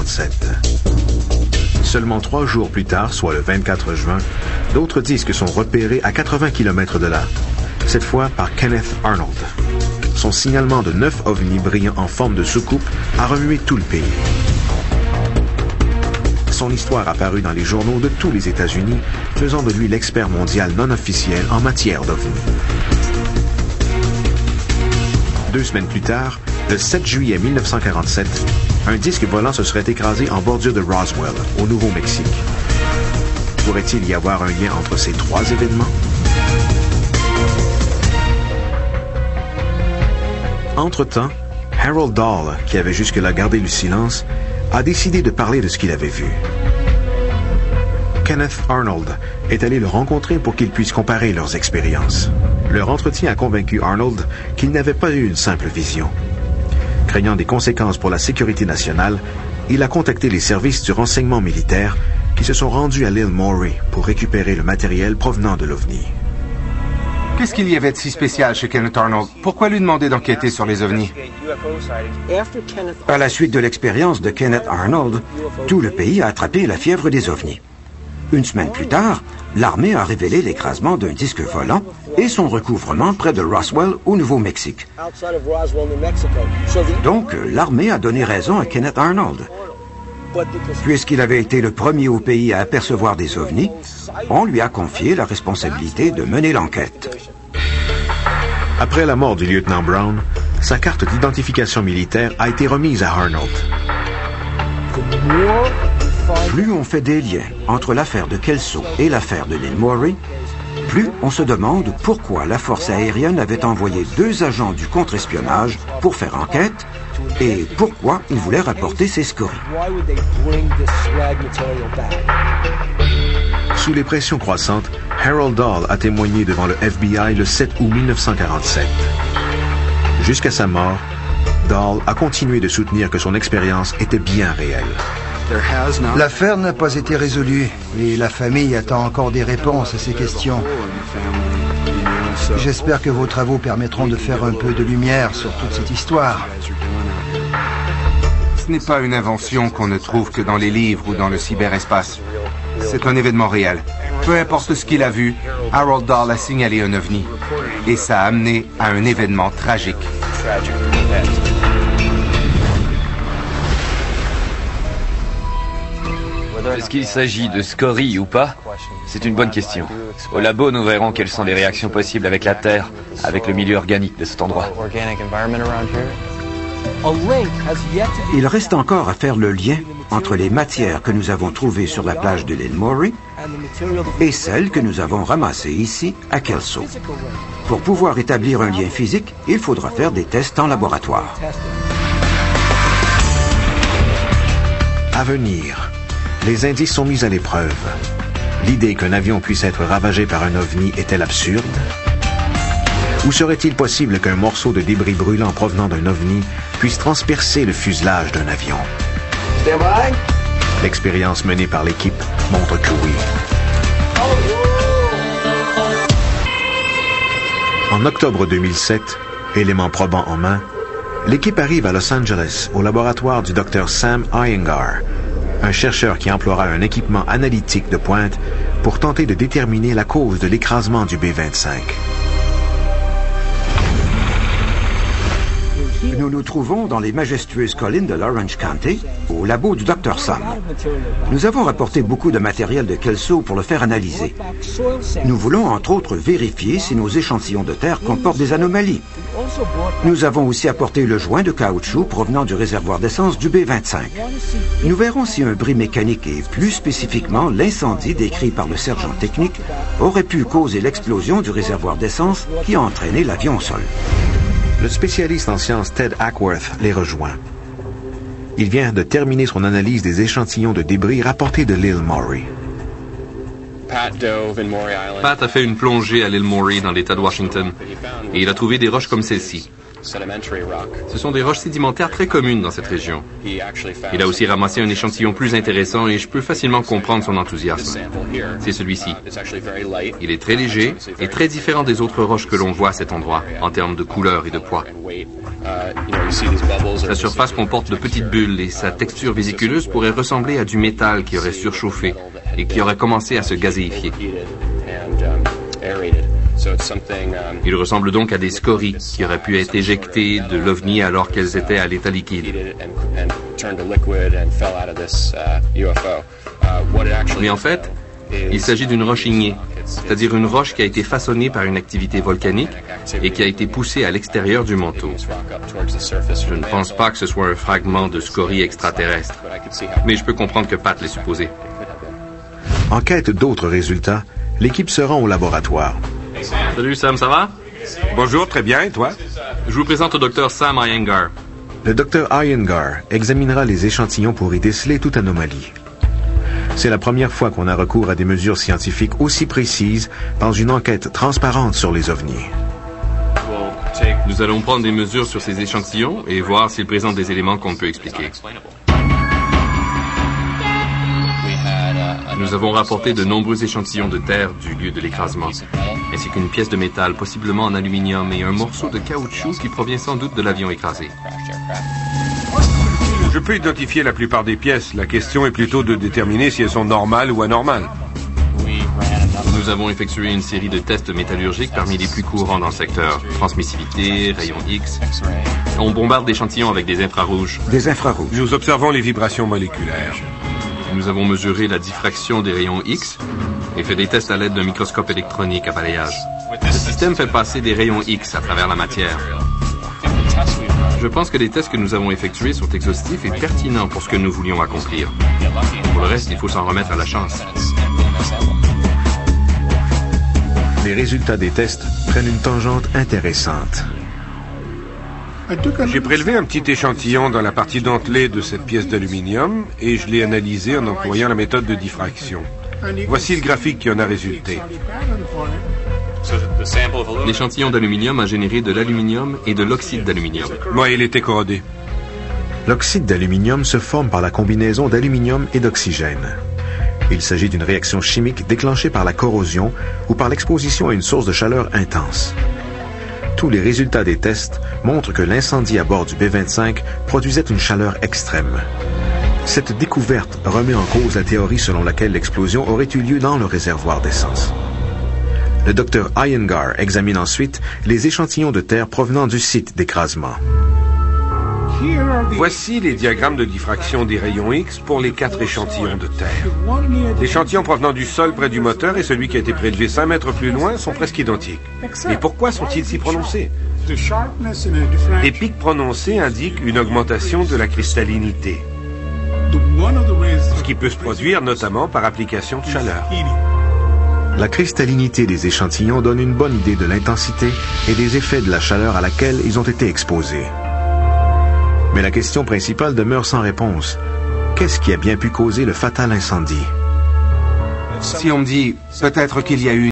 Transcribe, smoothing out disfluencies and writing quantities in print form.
1947. Seulement 3 jours plus tard, soit le 24 juin, d'autres disques sont repérés à 80 km de là, cette fois par Kenneth Arnold. Son signalement de 9 ovnis brillants en forme de soucoupe a remué tout le pays. Son histoire apparut dans les journaux de tous les États-Unis, faisant de lui l'expert mondial non officiel en matière d'ovnis. 2 semaines plus tard, le 7 juillet 1947, un disque volant se serait écrasé en bordure de Roswell, au Nouveau-Mexique. Pourrait-il y avoir un lien entre ces 3 événements? Entre-temps, Harold Dahl, qui avait jusque-là gardé le silence, a décidé de parler de ce qu'il avait vu. Kenneth Arnold est allé le rencontrer pour qu'ils puissent comparer leurs expériences. Leur entretien a convaincu Arnold qu'il n'avait pas eu une simple vision. Craignant des conséquences pour la sécurité nationale, il a contacté les services du renseignement militaire qui se sont rendus à l'île Maury pour récupérer le matériel provenant de l'OVNI. Qu'est-ce qu'il y avait de si spécial chez Kenneth Arnold? Pourquoi lui demander d'enquêter sur les ovnis? À la suite de l'expérience de Kenneth Arnold, tout le pays a attrapé la fièvre des ovnis. Une semaine plus tard, l'armée a révélé l'écrasement d'un disque volant et son recouvrement près de Roswell, au Nouveau-Mexique. Donc, l'armée a donné raison à Kenneth Arnold. Puisqu'il avait été le premier au pays à apercevoir des ovnis, on lui a confié la responsabilité de mener l'enquête. Après la mort du lieutenant Brown, sa carte d'identification militaire a été remise à Arnold. Plus on fait des liens entre l'affaire de Kelso et l'affaire de l'île Maury, plus on se demande pourquoi la force aérienne avait envoyé 2 agents du contre-espionnage pour faire enquête et pourquoi ils voulaient rapporter ces scories. Sous les pressions croissantes, Harold Dahl a témoigné devant le FBI le 7 août 1947. Jusqu'à sa mort, Dahl a continué de soutenir que son expérience était bien réelle. L'affaire n'a pas été résolue et la famille attend encore des réponses à ces questions. J'espère que vos travaux permettront de faire un peu de lumière sur toute cette histoire. Ce n'est pas une invention qu'on ne trouve que dans les livres ou dans le cyberespace. C'est un événement réel. Peu importe ce qu'il a vu, Harold Dahl a signalé un ovni. Et ça a amené à un événement tragique. Est-ce qu'il s'agit de scories ou pas? C'est une bonne question. Au labo, nous verrons quelles sont les réactions possibles avec la Terre, avec le milieu organique de cet endroit. Il reste encore à faire le lien entre les matières que nous avons trouvées sur la plage de l'île Maury et celles que nous avons ramassées ici à Kelso. Pour pouvoir établir un lien physique, il faudra faire des tests en laboratoire. À venir, les indices sont mis à l'épreuve. L'idée qu'un avion puisse être ravagé par un ovni est-elle absurde? Ou serait-il possible qu'un morceau de débris brûlant provenant d'un ovni puisse transpercer le fuselage d'un avion? L'expérience menée par l'équipe montre que oui. En octobre 2007, éléments probants en main, l'équipe arrive à Los Angeles, au laboratoire du Dr Sam Iyengar, un chercheur qui emploiera un équipement analytique de pointe pour tenter de déterminer la cause de l'écrasement du B-25. Nous nous trouvons dans les majestueuses collines de l'Orange County, au labo du Dr Sam. Nous avons rapporté beaucoup de matériel de Kelso pour le faire analyser. Nous voulons entre autres vérifier si nos échantillons de terre comportent des anomalies. Nous avons aussi apporté le joint de caoutchouc provenant du réservoir d'essence du B-25. Nous verrons si un bris mécanique et plus spécifiquement l'incendie décrit par le sergent technique aurait pu causer l'explosion du réservoir d'essence qui a entraîné l'avion au sol. Le spécialiste en sciences Ted Ackworth les rejoint. Il vient de terminer son analyse des échantillons de débris rapportés de l'île Maury. Pat a fait une plongée à l'île Maury dans l'État de Washington et il a trouvé des roches comme celle-ci. Ce sont des roches sédimentaires très communes dans cette région. Il a aussi ramassé un échantillon plus intéressant et je peux facilement comprendre son enthousiasme. C'est celui-ci. Il est très léger et très différent des autres roches que l'on voit à cet endroit, en termes de couleur et de poids. Sa surface comporte de petites bulles et sa texture vésiculeuse pourrait ressembler à du métal qui aurait surchauffé et qui aurait commencé à se gazéifier. Il ressemble donc à des scories qui auraient pu être éjectées de l'OVNI alors qu'elles étaient à l'état liquide. Mais en fait, il s'agit d'une roche ignée, c'est-à-dire une roche qui a été façonnée par une activité volcanique et qui a été poussée à l'extérieur du manteau. Je ne pense pas que ce soit un fragment de scorie extraterrestre, mais je peux comprendre que Pat l'ait supposé. En quête d'autres résultats, l'équipe se rend au laboratoire. Salut Sam, ça va? Bonjour, très bien, et toi? Je vous présente au Dr Sam Iyengar. Le Dr Iyengar examinera les échantillons pour y déceler toute anomalie. C'est la première fois qu'on a recours à des mesures scientifiques aussi précises dans une enquête transparente sur les ovnis. Nous allons prendre des mesures sur ces échantillons et voir s'ils présentent des éléments qu'on ne peut expliquer. Nous avons rapporté de nombreux échantillons de terre du lieu de l'écrasement, ainsi qu'une pièce de métal, possiblement en aluminium, et un morceau de caoutchouc qui provient sans doute de l'avion écrasé. Je peux identifier la plupart des pièces. La question est plutôt de déterminer si elles sont normales ou anormales. Nous avons effectué une série de tests métallurgiques parmi les plus courants dans le secteur. Transmissivité, rayons X. On bombarde l'échantillon avec des infrarouges. Des infrarouges. Nous observons les vibrations moléculaires. Nous avons mesuré la diffraction des rayons X et fait des tests à l'aide d'un microscope électronique à balayage. Le système fait passer des rayons X à travers la matière. Je pense que les tests que nous avons effectués sont exhaustifs et pertinents pour ce que nous voulions accomplir. Pour le reste, il faut s'en remettre à la chance. Les résultats des tests prennent une tangente intéressante. J'ai prélevé un petit échantillon dans la partie dentelée de cette pièce d'aluminium et je l'ai analysé en employant la méthode de diffraction. Voici le graphique qui en a résulté. L'échantillon d'aluminium a généré de l'aluminium et de l'oxyde d'aluminium. Moi, il était corrodé. L'oxyde d'aluminium se forme par la combinaison d'aluminium et d'oxygène. Il s'agit d'une réaction chimique déclenchée par la corrosion ou par l'exposition à une source de chaleur intense. Tous les résultats des tests montrent que l'incendie à bord du B-25 produisait une chaleur extrême. Cette découverte remet en cause la théorie selon laquelle l'explosion aurait eu lieu dans le réservoir d'essence. Le Dr Iyengar examine ensuite les échantillons de terre provenant du site d'écrasement. Voici les diagrammes de diffraction des rayons X pour les 4 échantillons de terre. L'échantillon provenant du sol près du moteur et celui qui a été prélevé 5 mètres plus loin sont presque identiques. Mais pourquoi sont-ils si prononcés? Des pics prononcés indiquent une augmentation de la cristallinité, ce qui peut se produire notamment par application de chaleur. La cristallinité des échantillons donne une bonne idée de l'intensité et des effets de la chaleur à laquelle ils ont été exposés. Mais la question principale demeure sans réponse. Qu'est-ce qui a bien pu causer le fatal incendie? Si on me dit, peut-être qu'il y a eu